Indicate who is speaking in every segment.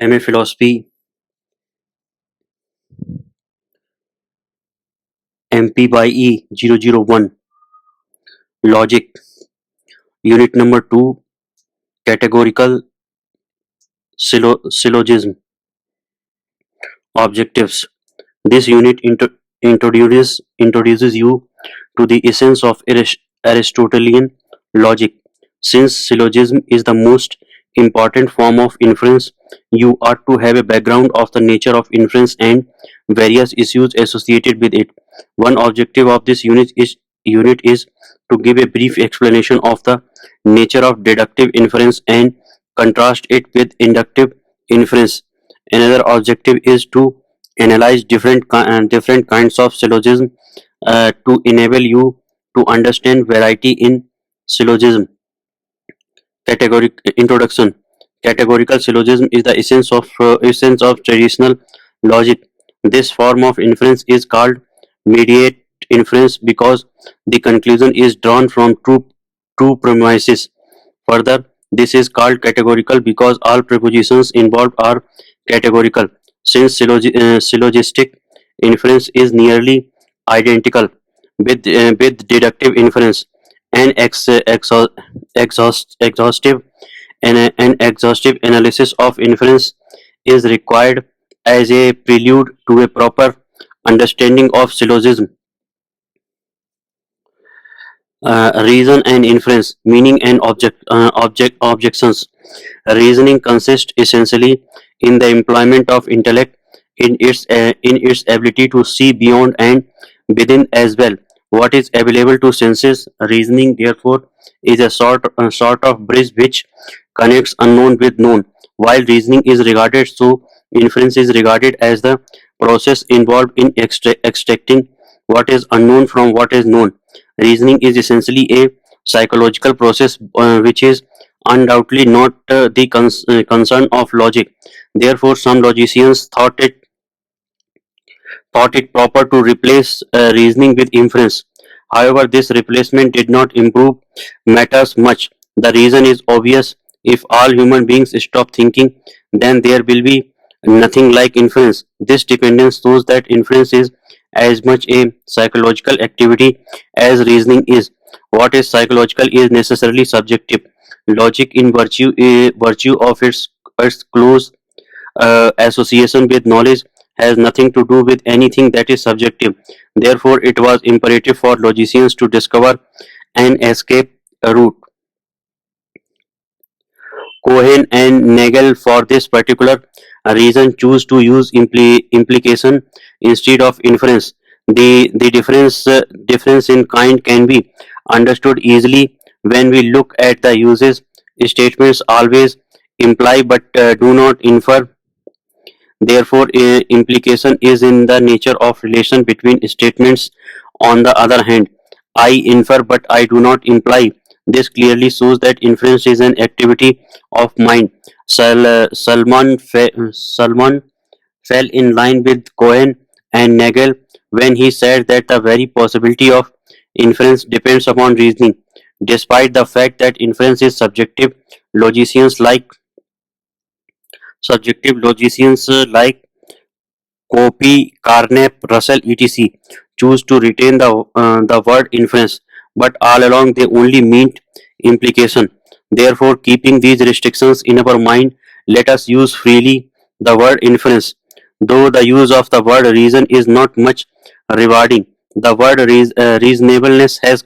Speaker 1: MA Philosophy, MPYE-001, Logic, Unit number 2, Categorical Syllogism. Objectives. This unit introduces you to the essence of Aristotelian logic. Since syllogism is the most important form of inference, you ought to have a background of the nature of inference and various issues associated with it. One objective of this unit is to give a brief explanation of the nature of deductive inference and contrast it with inductive inference. Another objective is to analyze different kinds of syllogism to enable you to understand variety in syllogism. Categoric introduction. Categorical syllogism is the essence of traditional logic. This form of inference is called mediate inference because the conclusion is drawn from true premises. Further, this is called categorical because all propositions involved are categorical. Since syllogistic inference is nearly identical with deductive inference, an exhaustive an exhaustive analysis of inference is required as a prelude to a proper understanding of syllogism. Reason and inference, meaning and objections. Reasoning consists essentially in the employment of intellect in its ability to see beyond and within as well what is available to senses. Reasoning, therefore, is a sort of bridge which connects unknown with known. While reasoning is regarded so, inference is regarded as the process involved in extracting what is unknown from what is known. Reasoning is essentially a psychological process which is undoubtedly not the concern of logic. Therefore, some logicians thought it proper to replace reasoning with inference. However, this replacement did not improve matters much. The reason is obvious. If all human beings stop thinking, then there will be nothing like inference. This dependence shows that inference is as much a psychological activity as reasoning is. What is psychological is necessarily subjective. Logic, in virtue of its close association with knowledge, has nothing to do with anything that is subjective. Therefore, it was imperative for logicians to discover an escape route. Cohen and Nagel, for this particular reason, choose to use implication instead of inference. The difference in kind can be understood easily when we look at the uses. Statements always imply but do not infer. Therefore, implication is in the nature of relation between statements. On the other hand, I infer but I do not imply. This clearly shows that inference is an activity of mind. Salman fell in line with Cohen and Nagel when he said that the very possibility of inference depends upon reasoning. Despite the fact that inference is subjective, logicians like like Copy, Carnap, Russell, etc. choose to retain the word inference, but all along they only meant implication. Therefore, keeping these restrictions in our mind, let us use freely the word inference. Though the use of the word reason is not much rewarding, the word reasonableness has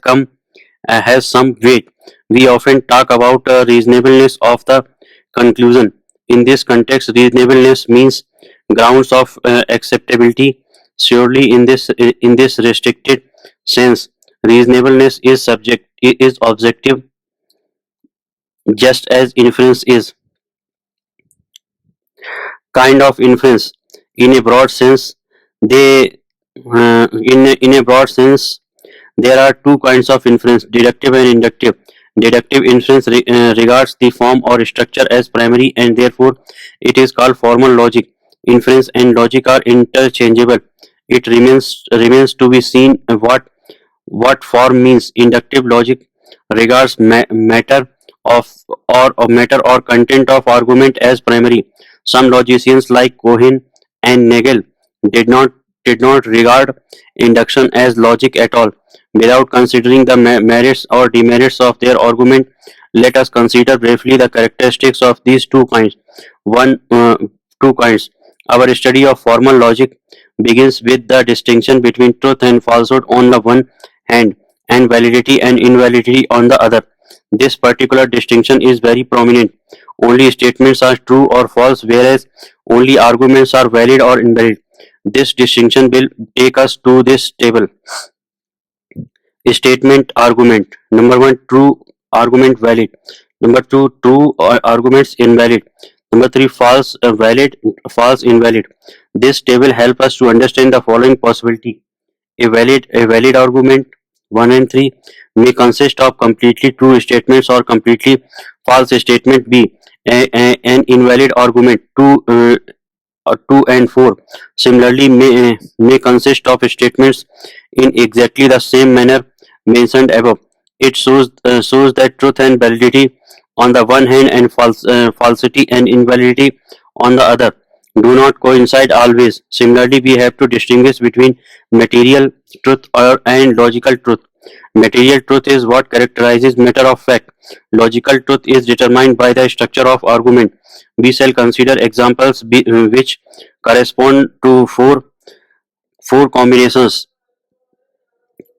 Speaker 1: some weight. We often talk about reasonableness of the conclusion. In this context, reasonableness means grounds of acceptability. Surely, in this restricted sense, reasonableness is objective, just as inference is. Kind of inference, in a broad sense, they in a broad sense there are two kinds of inference: deductive and inductive. Deductive inference regards the form or structure as primary, and therefore it is called formal logic. Inference and logic are interchangeable. It remains to be seen what form means. Inductive logic regards matter of matter or content of argument as primary. Some logicians like Cohen and Nagel did not did not regard induction as logic at all. Without considering the merits or demerits of their argument, let us consider briefly the characteristics of these two kinds. One, two kinds. Our study of formal logic begins with the distinction between truth and falsehood on the one hand and validity and invalidity on the other. This particular distinction is very prominent. Only statements are true or false, whereas only arguments are valid or invalid. This distinction will take us to this table. Statement argument. Number one, true argument valid. Number two, true arguments invalid. Number three, false valid, false invalid. This table help us to understand the following possibility. A valid argument 1 and 3 may consist of completely true statements or completely false statement B. An invalid argument 2 and 4 similarly may consist of statements in exactly the same manner mentioned above. It shows that truth and validity on the one hand and falsity and invalidity on the other do not coincide always. Similarly, we have to distinguish between material truth and logical truth. Material truth is what characterizes matter of fact. Logical truth is determined by the structure of argument. We shall consider examples which correspond to four combinations.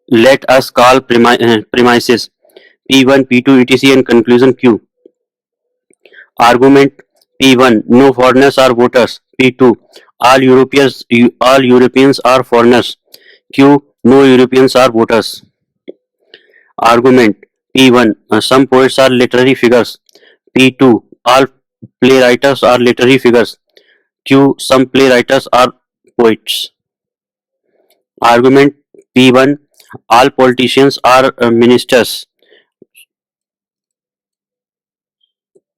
Speaker 1: Let us call premises P1, P2, etc. and conclusion Q. Argument P1, no foreigners are voters. P2, all Europeans are foreigners. Q, no Europeans are voters. Argument P1, some poets are literary figures. P2, all playwrights are literary figures. Q, some playwrights are poets. Argument P1, all politicians are ministers.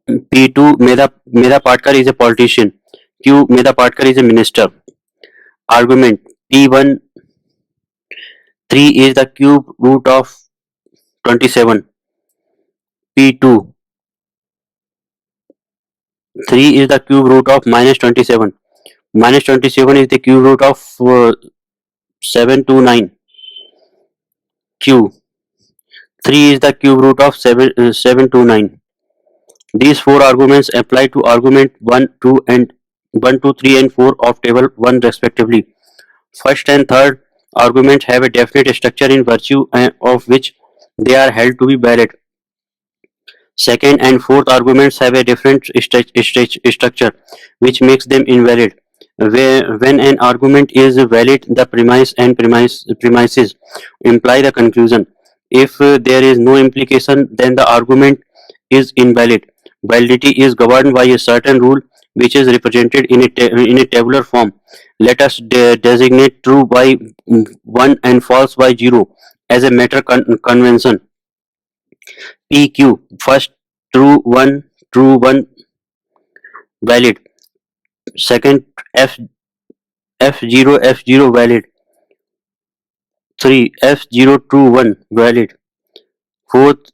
Speaker 1: P2, Mera Patkar is a politician. Q, Mera Patkar is a minister. Argument P1, 3 is the cube root of 27. P2, 3 is the cube root of minus 27. Minus 27 is the cube root of 729. Q, 3 is the cube root of 729. These four arguments apply to argument 1, 2, 3 and 4 of table 1 respectively. First and third arguments have a definite structure in virtue of which they are held to be valid. Second and fourth arguments have a different structure which makes them invalid. When an argument is valid, the premise and premises imply the conclusion. If there is no implication, then the argument is invalid. Validity is governed by a certain rule which is represented in a tabular form. Let us designate true by 1 and false by 0 as a matter convention. PQ, first true 1 valid. Second F0 valid. 3 F0 true 1 valid. Fourth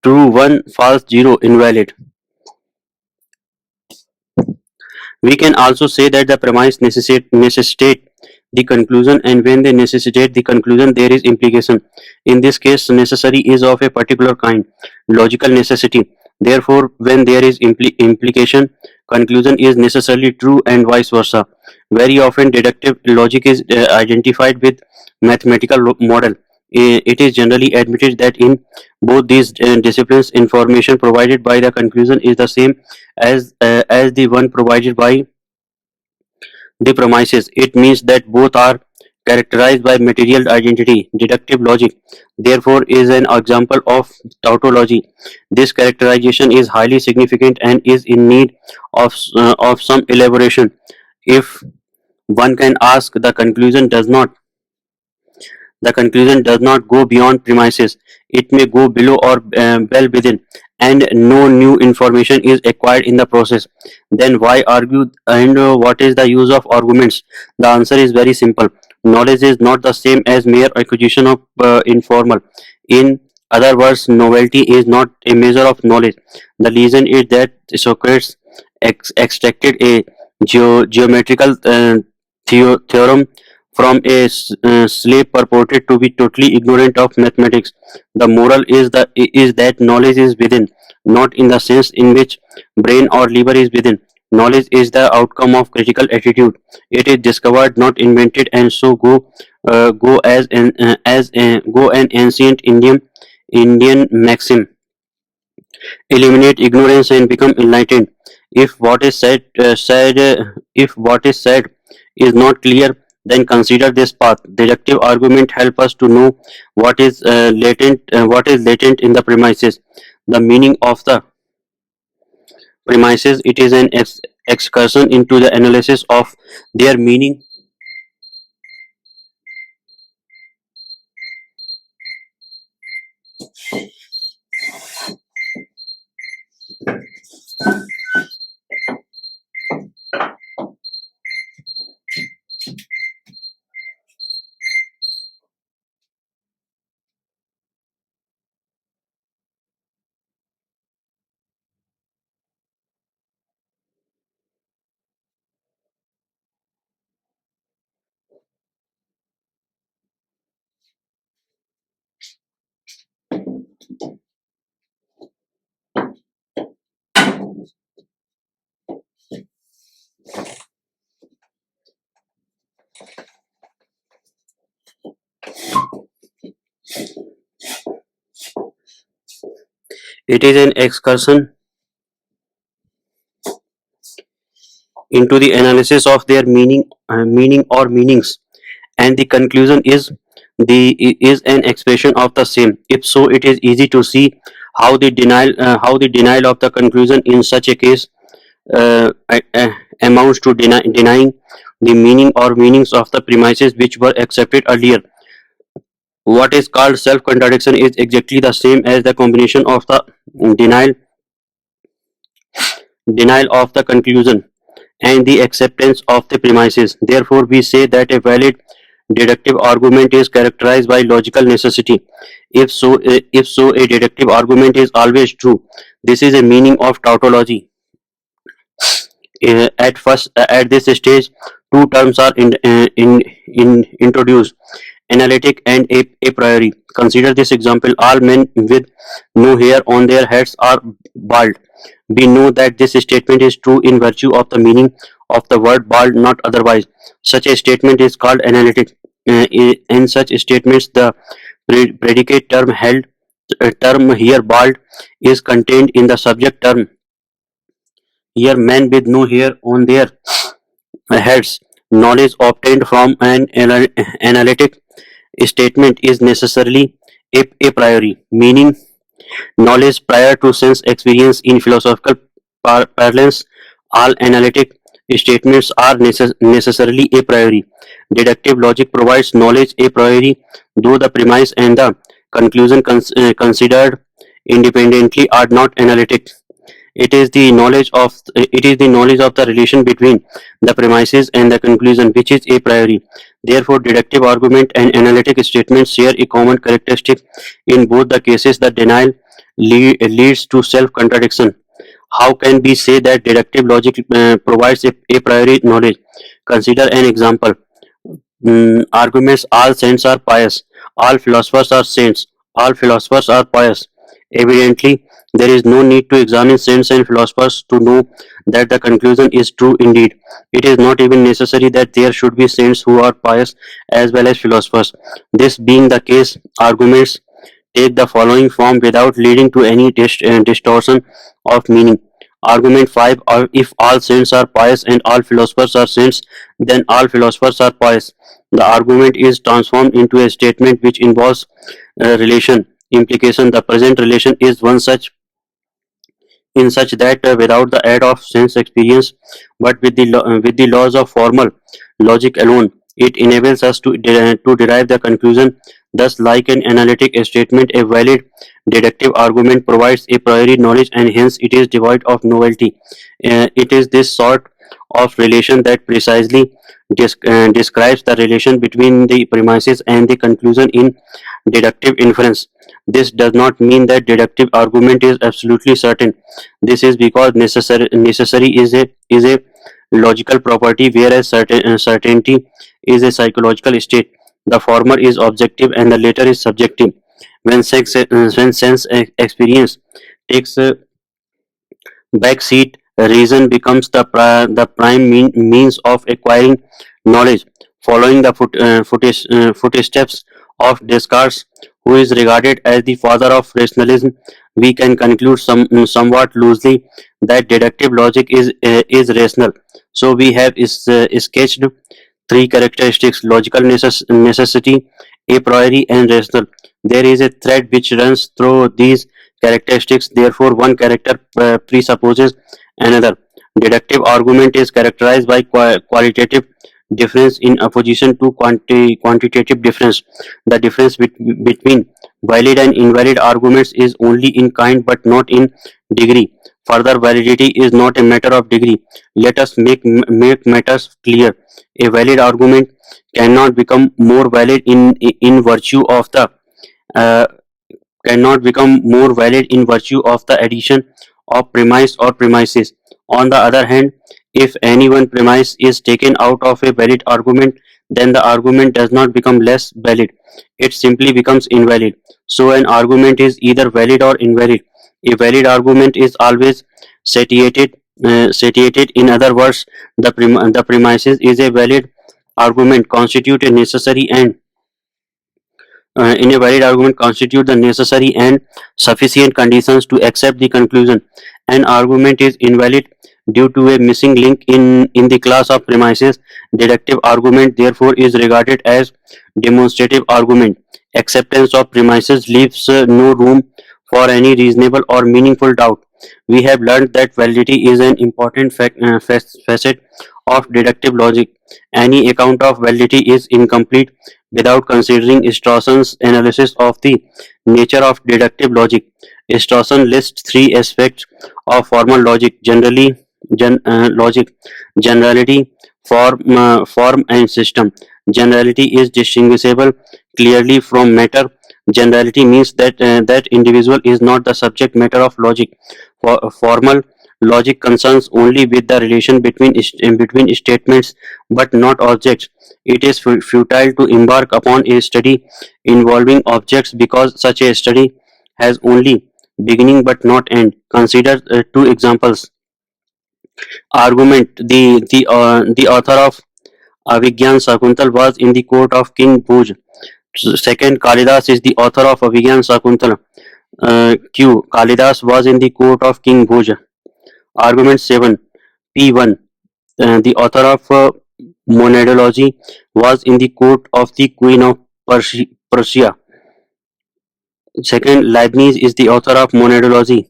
Speaker 1: true 1 false 0 invalid. We can also say that the premise necessitate the conclusion, and when they necessitate the conclusion there is implication. In this case, necessary is of a particular kind, logical necessity. Therefore, when there is implication, conclusion is necessarily true and vice versa. Very often deductive logic is identified with mathematical model. It is generally admitted that in both these disciplines, information provided by the conclusion is the same as the one provided by the premises. It means that both are characterized by material identity. Deductive logic, therefore, is an example of tautology. This characterization is highly significant and is in need of some elaboration. If one can ask, the conclusion does not go beyond premises. It may go below or well within, and no new information is acquired in the process. Then why argue, and what is the use of arguments? The answer is very simple. Knowledge is not the same as mere acquisition of informal. In other words, novelty is not a measure of knowledge. The reason is that Socrates extracted a geometrical theorem from a slave purported to be totally ignorant of mathematics. The moral is that knowledge is within, not in the sense in which brain or liver is within. Knowledge is the outcome of critical attitude. It is discovered, not invented, and so go an ancient Indian maxim: eliminate ignorance and become enlightened. If what is said is not clear, then consider this path. Deductive argument help us to know what is latent in the premises, the meaning of the premises. It is an excursion into the analysis of their meaning. It is an excursion into the analysis of their meaning or meanings, and the conclusion is an expression of the same. If so, it is easy to see how the denial of the conclusion in such a case amounts to denying the meaning or meanings of the premises which were accepted earlier. What is called self contradiction is exactly the same as the combination of the denial denial of the conclusion and the acceptance of the premises. Therefore, we say that a valid deductive argument is characterized by logical necessity. If so, a deductive argument is always true. This is a meaning of tautology. At this stage, two terms are introduced: analytic and a priori. Consider this example: all men with no hair on their heads are bald. We know that this statement is true in virtue of the meaning of the word bald, not otherwise. Such a statement is called analytic. In such statements, the predicate term here bald is contained in the subject term here men with no hair on their heads. Knowledge obtained from an analytic statement is necessarily a priori, meaning knowledge prior to sense experience. In philosophical parlance, all analytic statements are necessarily a priori. Deductive logic provides knowledge a priori, though the premise and the conclusion considered independently are not analytic. It is the knowledge of the relation between the premises and the conclusion which is a priori. Therefore, deductive argument and analytic statements share a common characteristic. In both the cases, the denial leads to self-contradiction. How can we say that deductive logic provides a priori knowledge? Consider an example. Arguments: all saints are pious, all philosophers are saints, all philosophers are pious. Evidently, there is no need to examine saints and philosophers to know that the conclusion is true indeed. It is not even necessary that there should be saints who are pious as well as philosophers. This being the case, arguments take the following form without leading to any distortion of meaning. Argument 5: if all saints are pious and all philosophers are saints, then all philosophers are pious. The argument is transformed into a statement which involves relation implication. The present relation is one such in such that without the aid of sense experience, but with the laws of formal logic alone, it enables us to derive the conclusion. Thus, like an analytic statement, a valid deductive argument provides a priori knowledge, and hence it is devoid of novelty. It is this sort of relation that precisely describes the relation between the premises and the conclusion in deductive inference. This does not mean that deductive argument is absolutely certain. This is because necessary is a logical property, whereas certainty is a psychological state. The former is objective and the latter is subjective. When sense experience takes backseat, reason becomes the prime means of acquiring knowledge. Following the footsteps of Descartes, who is regarded as the father of rationalism, we can conclude somewhat loosely that deductive logic is rational. So we have sketched three characteristics: logical necessity, a priori, and rational. There is a thread which runs through these characteristics, therefore, one character presupposes another. Deductive argument is characterized by qualitative difference in opposition to quantitative difference. The difference between valid and invalid arguments is only in kind but not in degree. Further, validity is not a matter of degree. Let us make matters clear. A valid argument cannot become more valid in virtue of the uh, cannot become more valid in virtue of the addition of premise or premises. On the other hand, if any one premise is taken out of a valid argument, then the argument does not become less valid. It simply becomes invalid. So an argument is either valid or invalid. A valid argument is always satiated. Satiated. In other words, the premises is a valid argument constitute a necessary and in a valid argument constitute the necessary and sufficient conditions to accept the conclusion. An argument is invalid due to a missing link in the class of premises. Deductive argument therefore is regarded as demonstrative argument. Acceptance of premises leaves no room for any reasonable or meaningful doubt. We have learned that validity is an important facet of deductive logic. Any account of validity is incomplete without considering Strawson's analysis of the nature of deductive logic. Strawson lists three aspects of formal logic: logic, generality, form, and system. Generality is distinguishable clearly from matter. Generality means that individual is not the subject matter of logic. Formal logic concerns only with the relation between statements but not objects. It is futile to embark upon a study involving objects because such a study has only beginning but not end. Consider two examples. Argument: the author of Avigyan Sakuntal was in the court of King Bhuj. Second, Kalidas is the author of Avigyan Sakuntal. Q. Kalidas was in the court of King Bhuj. Argument 7. P1. The author of monadology was in the court of the Queen of Persia. Second, Leibniz is the author of monadology.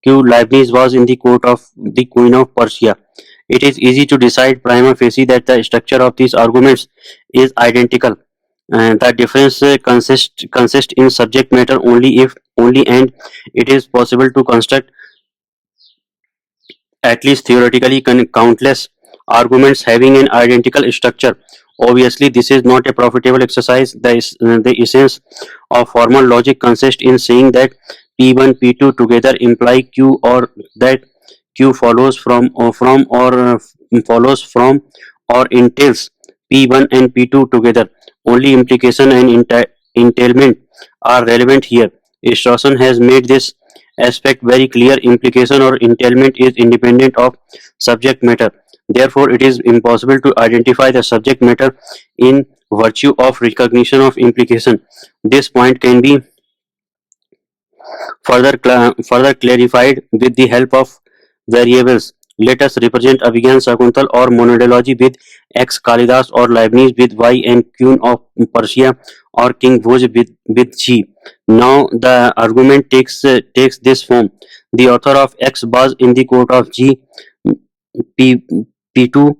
Speaker 1: Q. Leibniz was in the court of the Queen of Persia. It is easy to decide prima facie that the structure of these arguments is identical. The difference consists in subject matter only and it is possible to construct at least theoretically countless arguments having an identical structure. Obviously, this is not a profitable exercise. The essence of formal logic consists in saying that P1, P2 together imply Q, or that Q follows from or entails P1 and P2 together. Only implication and entailment are relevant here. Strawson has made this aspect very clear. Implication or entailment is independent of subject matter. Therefore, it is impossible to identify the subject matter in virtue of recognition of implication. This point can be further clarified with the help of variables. Let us represent Avigyan Shakuntal or monadology with X, Kalidas or Leibniz with Y, and Queen of Persia or King Bhoj with G. Now the argument takes this form. The author of X was in the court of G. P, P2,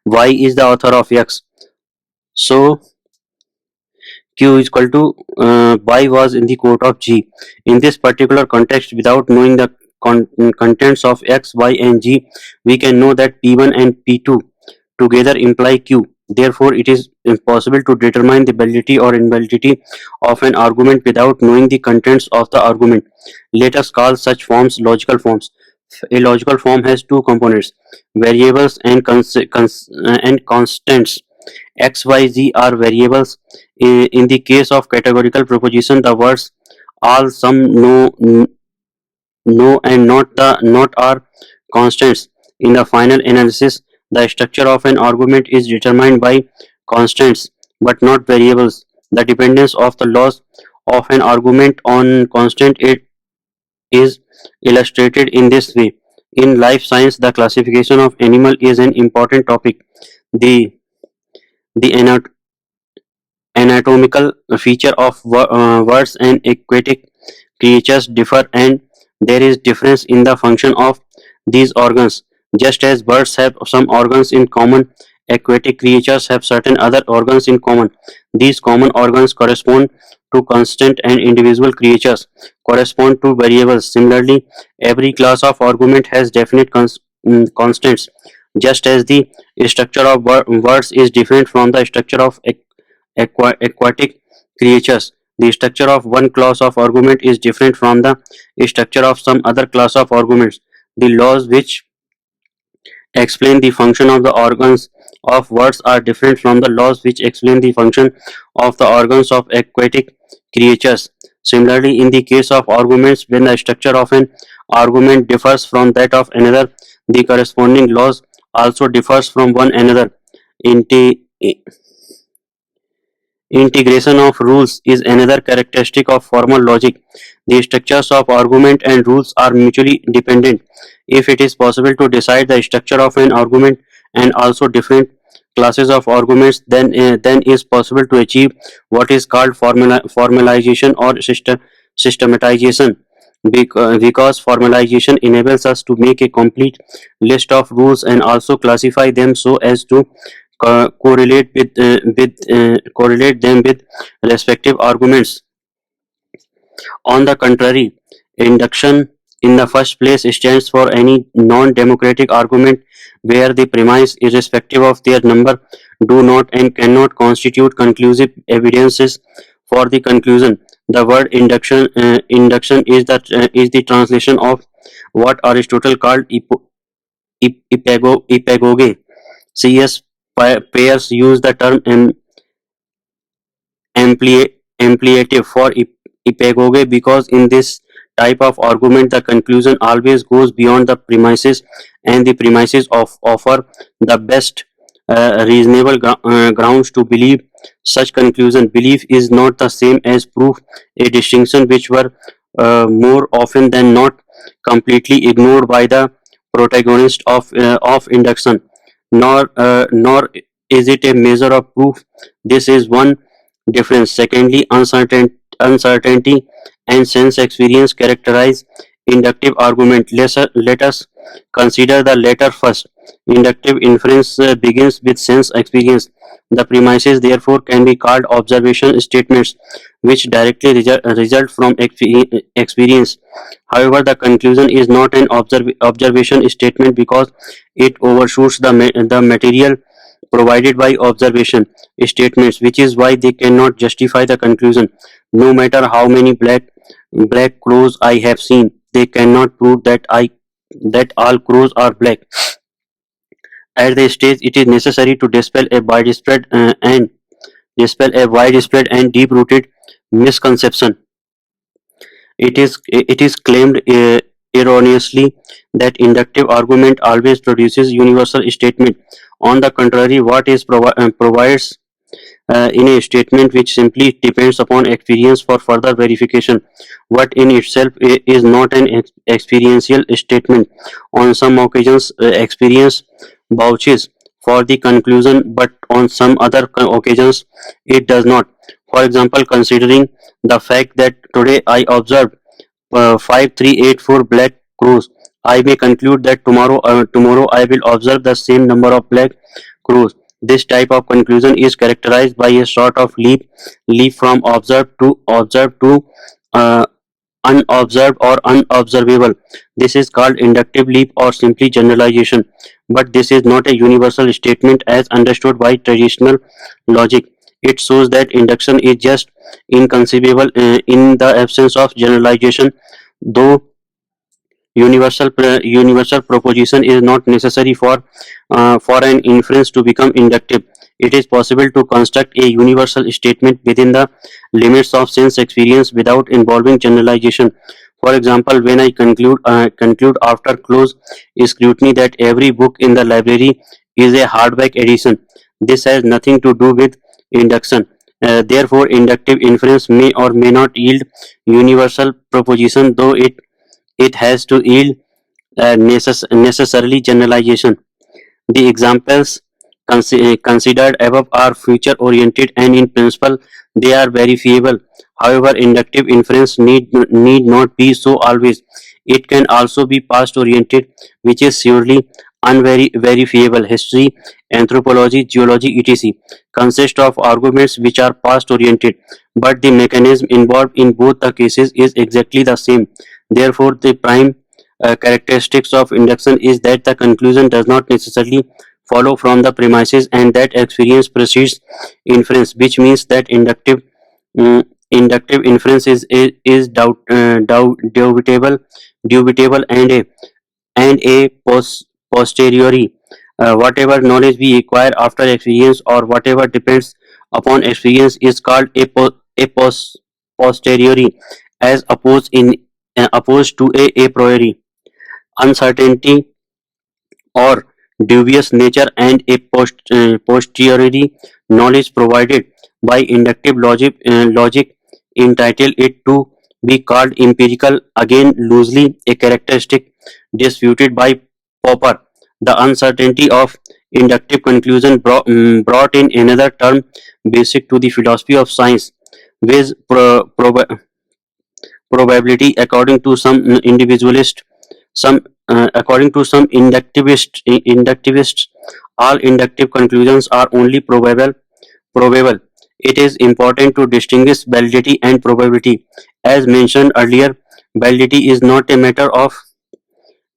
Speaker 1: Y is the author of X. So Q is equal to Y was in the court of G. In this particular context, without knowing the contents of x, y, and g, we can know that p1 and p2 together imply q. Therefore, it is impossible to determine the validity or invalidity of an argument without knowing the contents of the argument. Let us call such forms logical forms. A logical form has two components: variables and constants. X, Y, Z are variables. In the case of categorical proposition, the words all, some, no, no, and not are constants. In the final analysis, the structure of an argument is determined by constants but not variables. The dependence of the laws of an argument on constant it is illustrated in this way. In life science, the classification of animal is an important topic. The the anatomical feature of birds and aquatic creatures differ, and there is difference in the function of these organs. Just as birds have some organs in common, aquatic creatures have certain other organs in common. These common organs correspond to constant, and individual creatures correspond to variables. Similarly, every class of argument has definite constants. Just as the structure of birds is different from the structure of aquatic creatures, the structure of one class of argument is different from the structure of some other class of arguments. The laws which explain the function of the organs of words are different from the laws which explain the function of the organs of aquatic creatures. Similarly, in the case of arguments, when the structure of an argument differs from that of another, the corresponding laws also differs from one another. Inti- Integration of rules is another characteristic of formal logic. The structures of argument and rules are mutually dependent. If it is possible to decide the structure of an argument and also different classes of arguments, then is possible to achieve what is called formalization or systematization. Because formalization enables us to make a complete list of rules and also classify them so as to correlate them with respective arguments. On the contrary, induction in the first place stands for any non-democratic argument where the premise, irrespective of their number, do not and cannot constitute conclusive evidences for the conclusion. The word induction is the translation of what Aristotle called ipagoge. C.S. Peirce used the term ampliative for ipagoge because in this type of argument the conclusion always goes beyond the premises, and the premises offer the best reasonable grounds to believe such conclusion. Belief is not the same as proof, a distinction which were more often than not completely ignored by the protagonist of induction. Nor is it a measure of proof. This is one difference. Secondly, uncertainty and sense experience characterize inductive argument. Let us consider the latter first. Inductive inference begins with sense experience. The premises therefore can be called observation statements which directly result from experience. However, the conclusion is not an observation statement because it overshoots the material provided by observation statements, which is why they cannot justify the conclusion. No matter how many black crows I have seen, they cannot prove that all crows are black. At this stage, it is necessary to dispel a widespread and deep-rooted misconception. It is claimed erroneously that inductive argument always produces universal statement. On the contrary, what is provides in a statement which simply depends upon experience for further verification. What in itself is not an experiential statement. On some occasions, experience vouches for the conclusion, but on some other occasions, it does not. For example, considering the fact that today I observed 5384 black crows, I may conclude that tomorrow I will observe the same number of black crows. This type of conclusion is characterized by a sort of leap from observed to uh, unobserved or unobservable. This is called inductive leap or simply generalization. But this is not a universal statement as understood by traditional logic. It shows that induction is just inconceivable in the absence of generalization, though universal proposition is not necessary for an inference to become inductive. It is possible to construct a universal statement within the limits of sense experience without involving generalization. For example, when I conclude after close scrutiny that every book in the library is a hardback edition, this has nothing to do with induction. Therefore, inductive inference may or may not yield universal proposition, though it has to yield necessarily generalization. The examples considered above are future oriented and in principle they are verifiable. However, inductive inference need not be so always. It can also be past oriented, which is surely unverifiable. History, anthropology, geology, etc. consist of arguments which are past oriented, but the mechanism involved in both the cases is exactly the same. Therefore, the prime characteristics of induction is that the conclusion does not necessarily follow from the premises and that experience precedes inference, which means that inductive inference is dubitable and posteriori. Whatever knowledge we acquire after experience or whatever depends upon experience is called posteriori, as opposed to a priori. Uncertainty or dubious nature and a posteriori knowledge provided by inductive logic entitle it to be called empirical, again loosely a characteristic disputed by Popper. The uncertainty of inductive conclusion brought in another term basic to the philosophy of science, with probability according to some inductivists, all inductive conclusions are only probable. It is important to distinguish validity and probability. As mentioned earlier, validity is not a matter of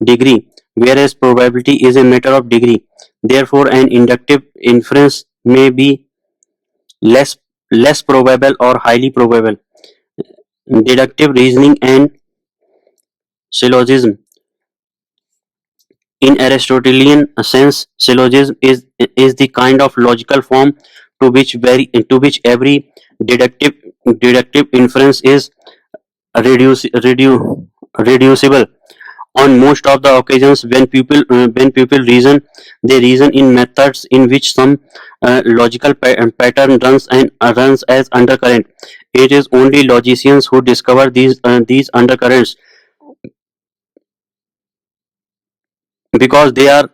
Speaker 1: degree, whereas probability is a matter of degree. Therefore, an inductive inference may be less less probable or highly probable. Deductive reasoning and syllogism. In Aristotelian sense, syllogism is the kind of logical form to which every deductive deductive inference is reducible. On most of the occasions, when people reason, they reason in methods in which some logical pattern runs as undercurrent. It is only logicians who discover these undercurrents because they are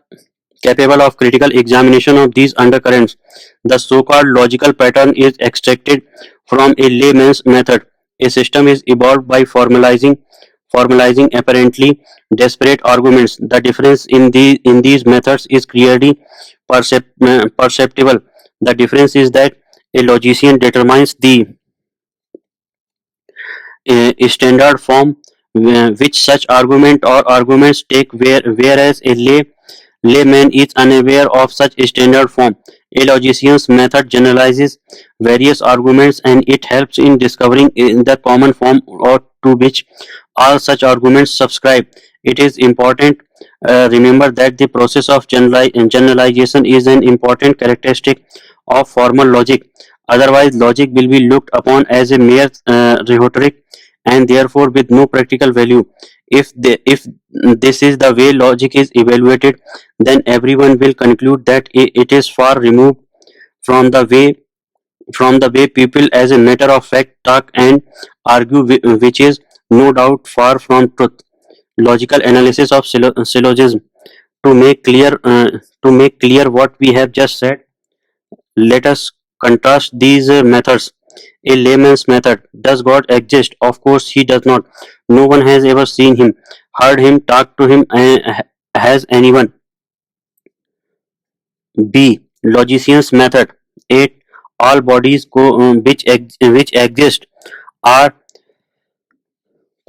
Speaker 1: capable of critical examination of these undercurrents. The so-called logical pattern is extracted from a layman's method. A system is evolved by formalizing apparently disparate arguments. The difference in these methods is clearly perceptible. The difference is that a logician determines the standard form which such argument or arguments take, whereas a layman is unaware of such standard form. A logician's method generalizes various arguments and it helps in discovering the common form or to which all such arguments subscribe. It is important remember that the process of generalization is an important characteristic of formal logic. Otherwise, logic will be looked upon as a mere rhetoric and therefore with no practical value. If this is the way logic is evaluated, then everyone will conclude that it is far removed from the way people as a matter of fact talk and argue, which is no doubt far from truth. Logical analysis of syllogism. To make clear what we have just said, let us contrast these methods. A layman's method. Does God exist? Of course he does not. No one has ever seen him, heard him, talked to him. Has anyone? B. Logician's method. 8. All bodies which exist are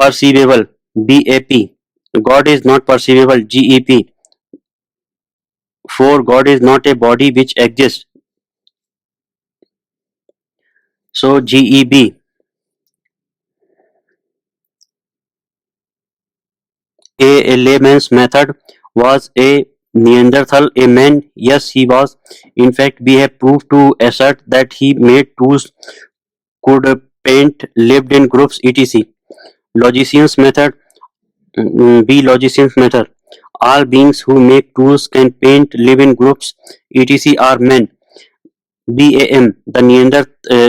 Speaker 1: perceivable, BAP. God is not perceivable, GEP. For God is not a body which exists, so GEB. A layman's method. Was a Neanderthal a man? Yes, he was. In fact, we have proved to assert that he made tools, could paint, lived in groups, etc. Logician's method. B. Logician's method. All beings who make tools can paint, live in groups, etc. are men. BAM. The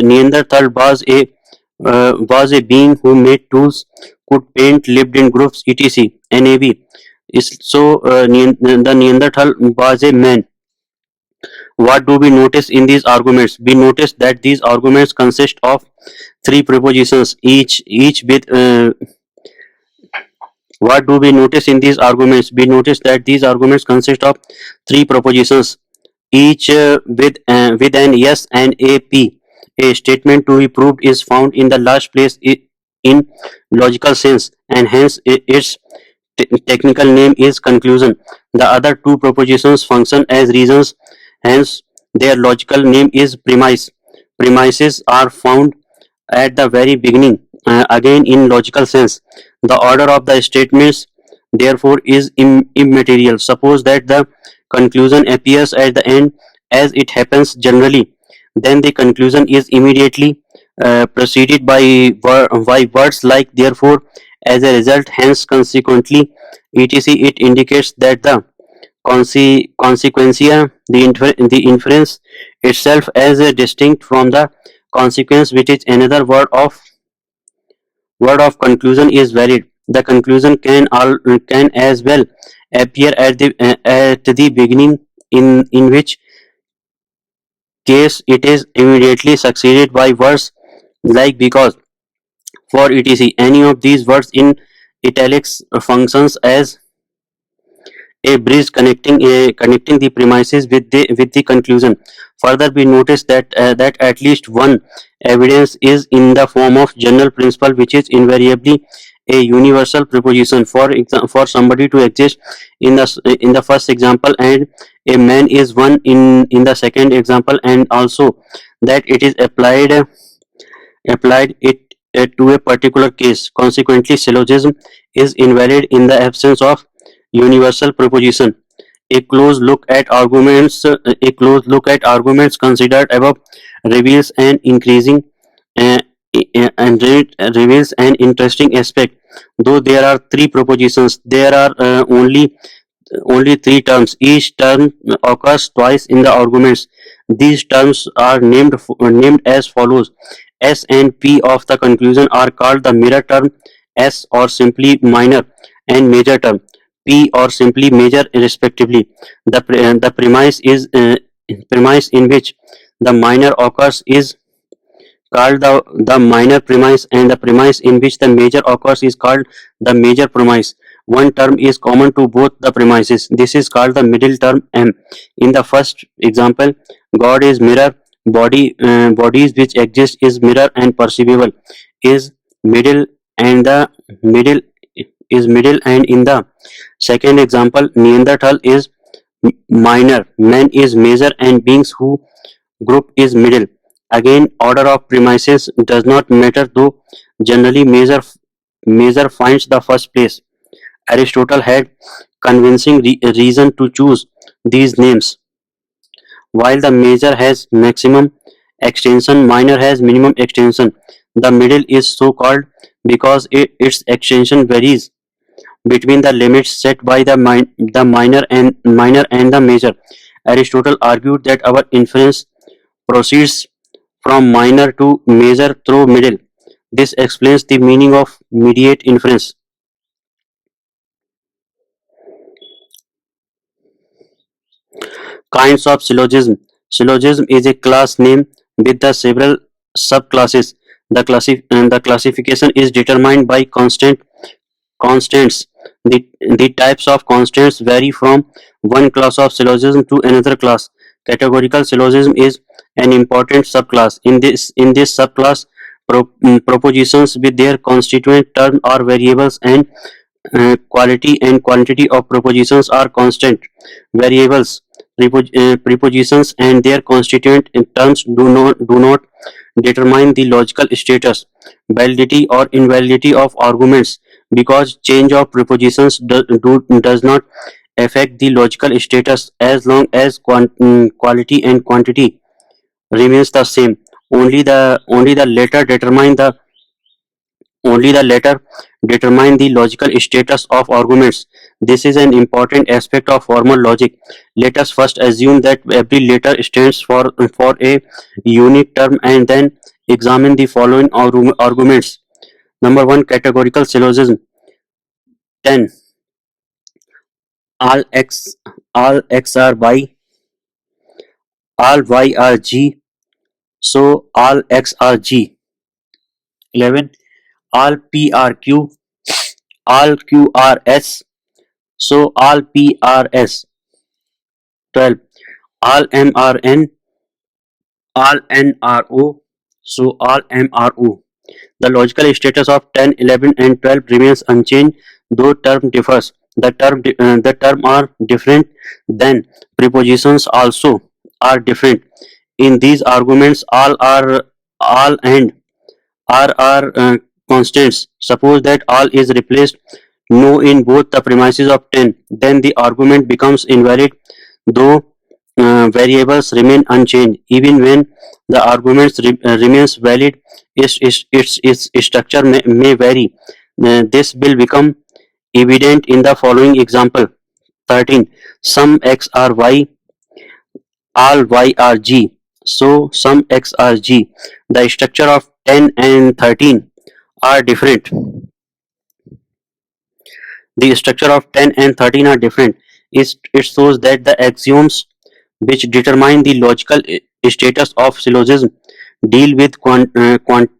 Speaker 1: Neanderthal was a being who made tools, could paint, lived in groups, etc. NAV. The Neanderthal was a man. What do we notice in these arguments? We notice that these arguments consist of three propositions, each with. What do we notice in these arguments? We notice that these arguments consist of three propositions, each with an yes and a p. A statement to be proved is found in the last place in logical sense, and hence its technical name is conclusion. The other two propositions function as reasons, hence their logical name is premise. Premises are found at the very beginning, again in logical sense. The order of the statements therefore is immaterial. Suppose that the conclusion appears at the end, as it happens generally, then the conclusion is immediately preceded by words like therefore, as a result, hence, consequently, etc. It indicates that the consequentia, the inference itself, as a distinct from the consequence, which is another word of conclusion, is valid. The conclusion can as well appear at the beginning, in which case it is immediately succeeded by words like because, for etc. Any of these words in italics functions as a bridge connecting the premises with the conclusion. Further, we notice that at least one evidence is in the form of general principle, which is invariably a universal proposition. For somebody to exist in the first example, and a man is one in the second example, and also that it is applied it to a particular case. Consequently, syllogism is invalid in the absence of universal proposition. A close look at arguments considered above reveals an increasing uh, reveals an interesting aspect. Though there are three propositions, there are only three terms. Each term occurs twice in the arguments. These terms are named as follows. S and P of the conclusion are called the mirror term, S or simply minor, and major term, P or simply major, respectively. The premise in which the minor occurs is called the minor premise, and the premise in which the major occurs is called the major premise. One term is common to both the premises. This is called the middle term M. In the first example, God is mirror, bodies which exist is mirror, and perceivable is middle, and the middle middle, and in the second example, Neanderthal is minor, man is major, and beings who group is middle. Again, order of premises does not matter, though generally measure finds the first place. Aristotle had convincing reason to choose these names. While the major has maximum extension, minor has minimum extension. The middle is so called because its extension varies between the limits set by the minor and the major. Aristotle argued that our inference proceeds from minor to major through middle. This explains the meaning of mediate inference. Kinds of syllogism. Syllogism is a class name with the several subclasses. The classification is determined by constants. The types of constants vary from one class of syllogism to another class. Categorical syllogism is an important subclass. In this subclass, propositions with their constituent term or variables, and quality and quantity of propositions are constant variables. Prepositions and their constituent in terms do not determine the logical status, validity or invalidity of arguments, because change of prepositions does not affect the logical status as long as quality and quantity remains the same. Only the latter determine the logical status of arguments. This is an important aspect of formal logic. Let us first assume that every letter stands for a unit term and then examine the following arguments. Number 1, categorical syllogism. 10. All x are y, all y are g, so all x are g. 11. All p are q, all q are s, so all p are s. 12. All m are n, all n are o, so all m are o. The logical status of 10, 11 and 12 remains unchanged, though term differs. The term are different, then prepositions also are different. In these arguments, all and are constants. Suppose that all is replaced no in both the premises of 10, then the argument becomes invalid, though variables remain unchanged. Even when the argument remains valid, its structure may vary. This will become evident in the following example. 13. Some x are y, all y are g, so some x are g. The structure of 10 and 13 are different. The structure of 10 and 13 are different. It shows that the axioms which determine the logical status of syllogism deal with quantity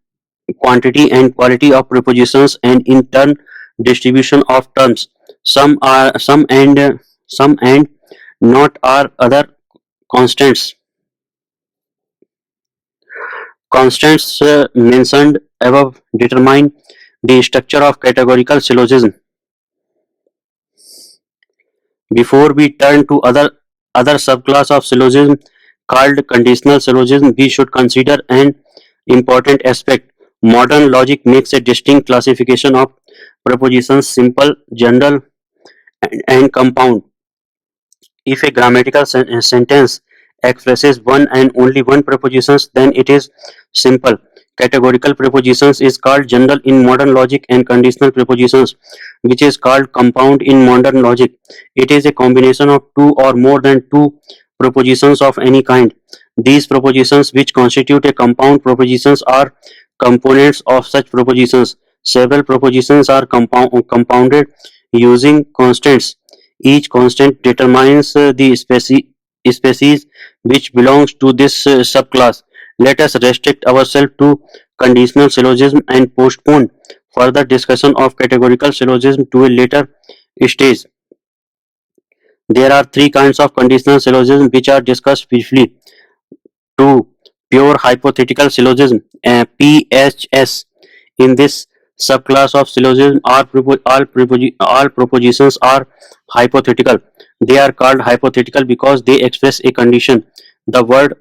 Speaker 1: and quality of prepositions and in turn distribution of terms. Some and not are other constants. Constants mentioned above determine the structure of categorical syllogism. Before we turn to other subclass of syllogism called conditional syllogism, we should consider an important aspect. Modern logic makes a distinct classification of propositions: simple, general, and compound. If a grammatical sentence expresses one and only one prepositions, then it is simple. Categorical prepositions is called general in modern logic, and conditional prepositions, which is called compound in modern logic. It is a combination of two or more than two propositions of any kind. These propositions, which constitute a compound propositions, are components of such propositions. Several propositions are compounded using constants. Each constant determines the species which belongs to this subclass. Let us restrict ourselves to conditional syllogism and postpone further discussion of categorical syllogism to a later stage. There are three kinds of conditional syllogism which are discussed briefly. 2. Pure hypothetical syllogism, PHS. In this subclass of syllogism, all propositions are hypothetical. They are called hypothetical because they express a condition. The word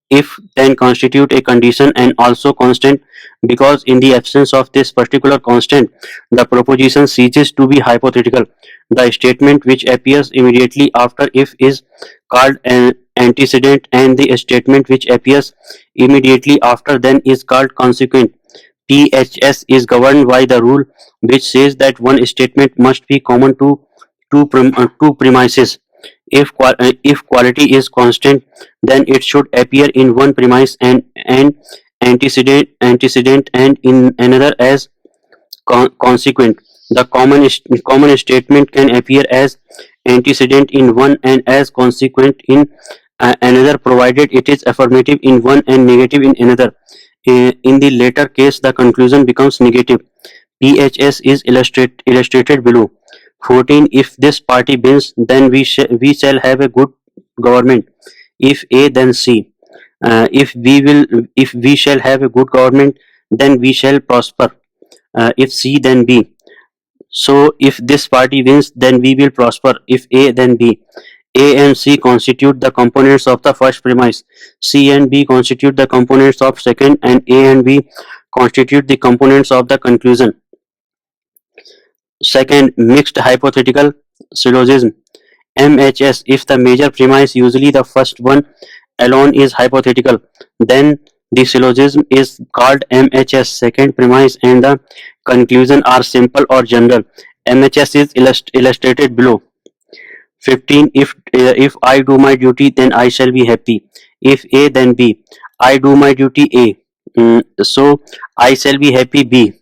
Speaker 1: if then constitute a condition and also constant, because in the absence of this particular constant, the proposition ceases to be hypothetical. The statement which appears immediately after if is called an antecedent, and the statement which appears immediately after then is called consequent. PHS is governed by the rule which says that one statement must be common to two premises. If quality is constant, then it should appear in one premise and antecedent and in another as consequent. The common statement can appear as antecedent in one and as consequent in another, provided it is affirmative in one and negative in another. In the latter case, the conclusion becomes negative. PHS is illustrated below. 14. If this party wins, then we shall have a good government. If A, then C. If we shall have a good government, then we shall prosper. If C, then B. So if this party wins, then we will prosper. If A, then B. A and C constitute the components of the first premise. C and B constitute the components of second, and A and B constitute the components of the conclusion. Second, mixed hypothetical syllogism. MHS, if the major premise, usually the first one alone, is hypothetical, then the syllogism is called MHS. Second premise and the conclusion are simple or general. MHS is illustrated below. 15. If I do my duty, then I shall be happy. If A, then B. I do my duty, A. So I shall be happy, B.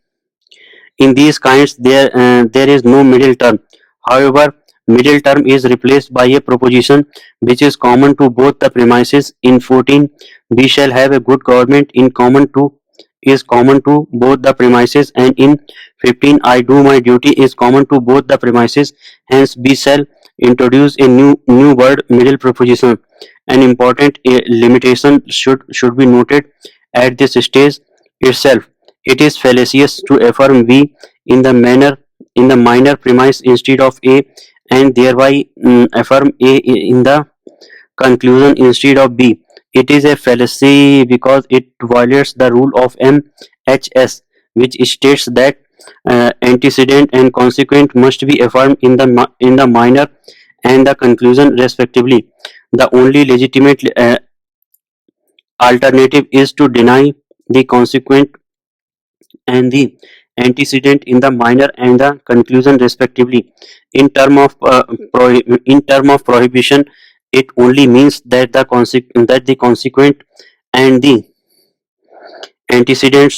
Speaker 1: In these kinds, there is no middle term. However, middle term is replaced by a proposition which is common to both the premises. In 14, we shall have a good government in common to is common to both the premises, and in 15, I do my duty is common to both the premises. Hence, we shall introduce a new word, middle proposition. An important limitation should be noted at this stage itself. It is fallacious to affirm V in the minor premise instead of A, and thereby affirm A in the conclusion instead of B. It is a fallacy because it violates the rule of MHS, which states that antecedent and consequent must be affirmed in the minor and the conclusion respectively. The only legitimate alternative is to deny the consequent and the antecedent in the minor and the conclusion respectively. In term of prohibition, it only means that the consequent and the antecedent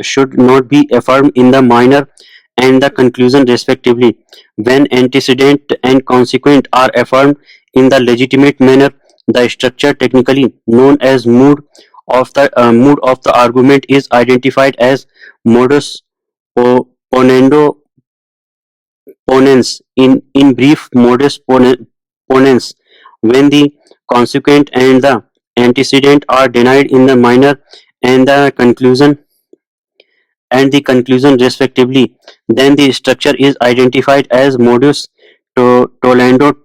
Speaker 1: should not be affirmed in the minor and the conclusion respectively. When antecedent and consequent are affirmed in the legitimate manner, the structure technically known as mood of the argument is identified as modus ponendo ponens. In brief, modus ponens. When the consequent and the antecedent are denied in the minor and the conclusion respectively, then the structure is identified as modus tollendo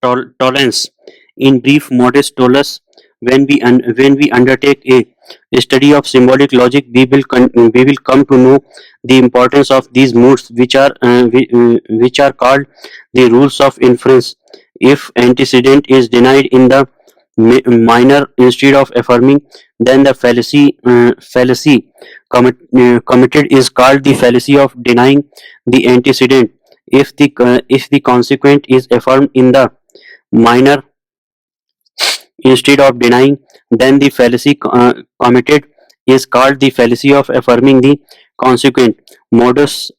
Speaker 1: tolerance. In brief, modus tollus. When we undertake a study of symbolic logic, we will come to know the importance of these moods, which are called the rules of inference. If antecedent is denied in the minor instead of affirming, then the fallacy committed is called the fallacy of denying the antecedent. If the consequent is affirmed in the minor instead of denying, then the fallacy committed is called the fallacy of affirming the consequent. Modus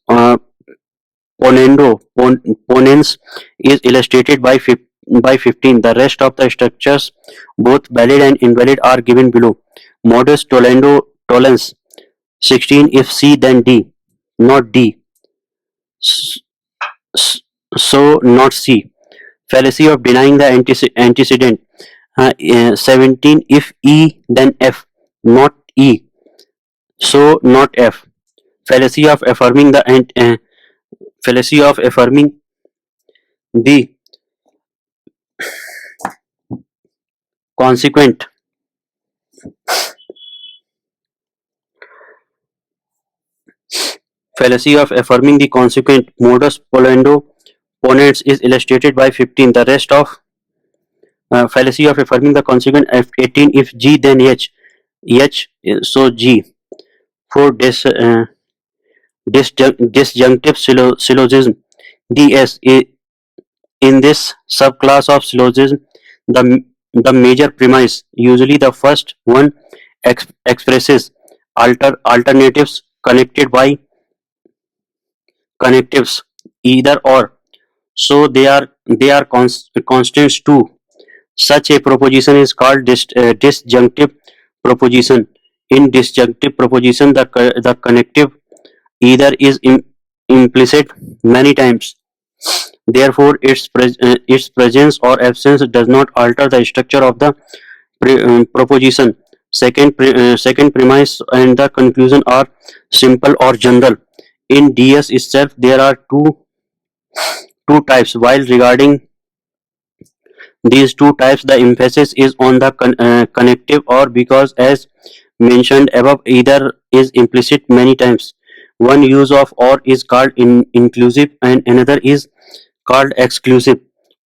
Speaker 1: ponens is illustrated by 15. The rest of the structures, both valid and invalid, are given below. Modus tollens 16. If C, then D, not D. So not C. Fallacy of denying the antecedent. 17. If E, then F, not E. So not F. Fallacy of affirming the consequent. Fallacy of affirming the consequent. Modus ponens is illustrated by 15. The rest of fallacy of affirming the consequent. 18. If G, then H, so G. For disjunctive syllogism, DS. In this subclass of syllogism, the major premise, usually the first one, expresses alternatives connected by connectives, either or. So they are constants too. Such a proposition is called disjunctive proposition. In disjunctive proposition, the connective either is implicit many times. Therefore, its presence or absence does not alter the structure of the proposition. Second premise and the conclusion are simple or general. In DS itself, there are two types. While regarding these two types, the emphasis is on the connective or because, as mentioned above, either is implicit many times. One use of or is called inclusive and another is called exclusive.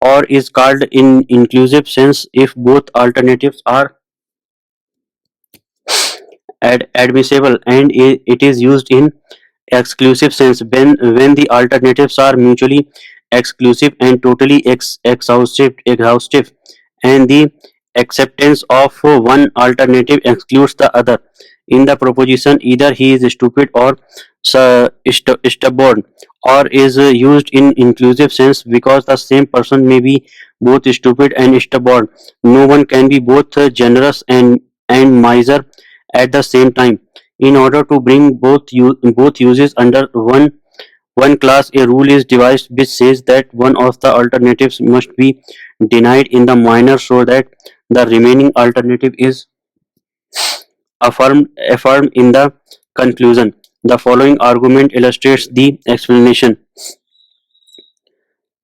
Speaker 1: Or is called in inclusive sense if both alternatives are admissible, and it is used in exclusive sense when the alternatives are mutually exclusive and totally exhaustive, and the acceptance of one alternative excludes the other. In the proposition either he is stupid or stubborn, or is used in inclusive sense because the same person may be both stupid and stubborn. No one can be both generous and miser at the same time. In order to bring both uses under one class, a rule is devised which says that one of the alternatives must be denied in the minor so that the remaining alternative is affirmed in the conclusion. The following argument illustrates the explanation.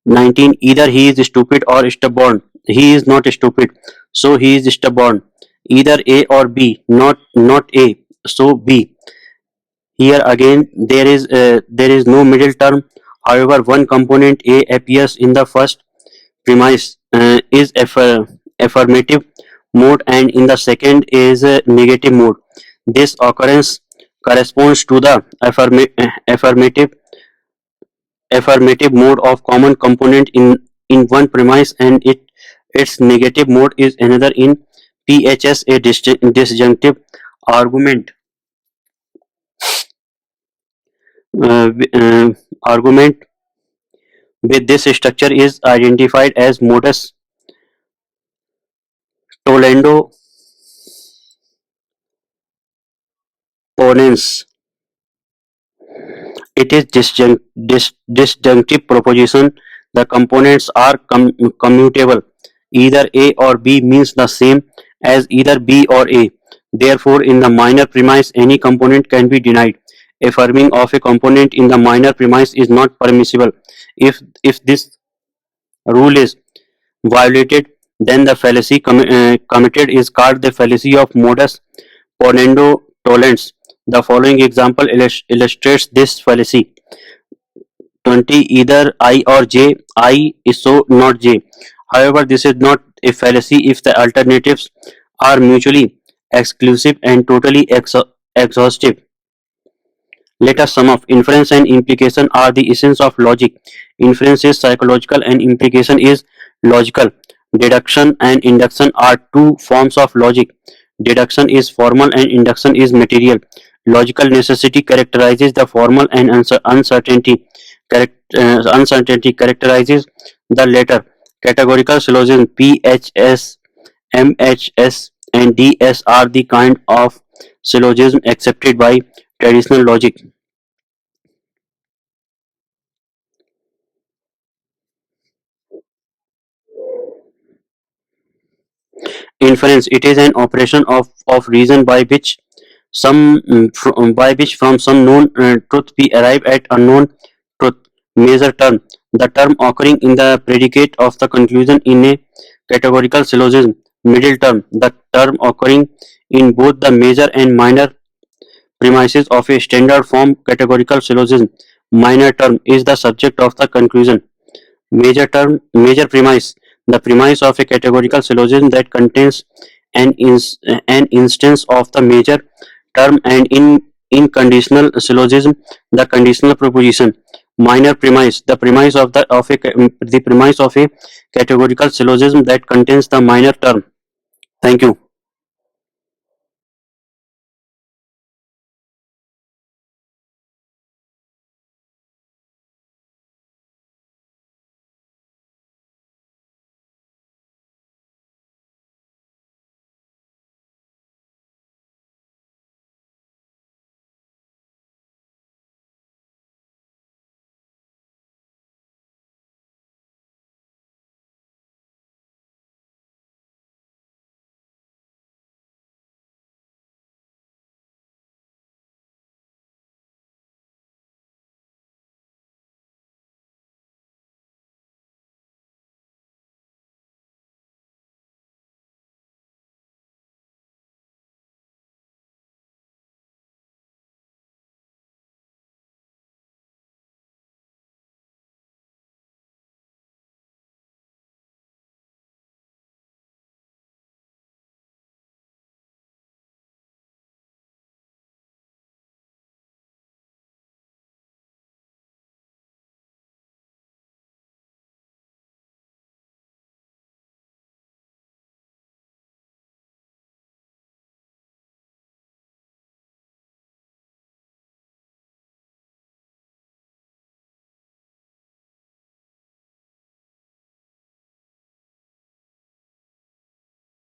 Speaker 1: 19. Either he is stupid or stubborn. He is not stupid, so he is stubborn. Either A or B, not A, so B. Here again there is no middle term. However, one component A appears in the first premise is affirmative mode, and in the second is negative mode. This occurrence corresponds to the affirmative mode of common component in one premise, and its negative mode is another. In PHS, a disjunctive argument uh, uh, argument with this structure is identified as modus tollendo ponens. It is disjunctive proposition. The components are commutable. Either A or B means the same as either B or A. Therefore, in the minor premise, any component can be denied. Affirming of a component in the minor premise is not permissible. If this rule is violated, then the fallacy committed is called the fallacy of modus ponendo tollens. The following example illustrates this fallacy. 20. Either I or J. I is so not J. However, this is not a fallacy if the alternatives are mutually exclusive and totally exhaustive. Let us sum up. Inference and implication are the essence of logic. Inference is psychological and implication is logical. Deduction and induction are two forms of logic. Deduction is formal and induction is material. Logical necessity characterizes the formal, and uncertainty characterizes the latter. Categorical syllogism PHS, MHS, and DS are the kind of syllogism accepted by traditional logic. Inference: it is an operation of reason by which by which from some known truth we arrive at unknown truth. Major term: the term occurring in the predicate of the conclusion in a categorical syllogism. Middle term: the term occurring in both the major and minor premises of a standard form categorical syllogism. Minor term is the subject of the conclusion. Major premise: the premise of a categorical syllogism that contains an instance of the major term, and in conditional syllogism, the conditional proposition. Minor premise: the premise of a categorical syllogism that contains the minor term. Thank you.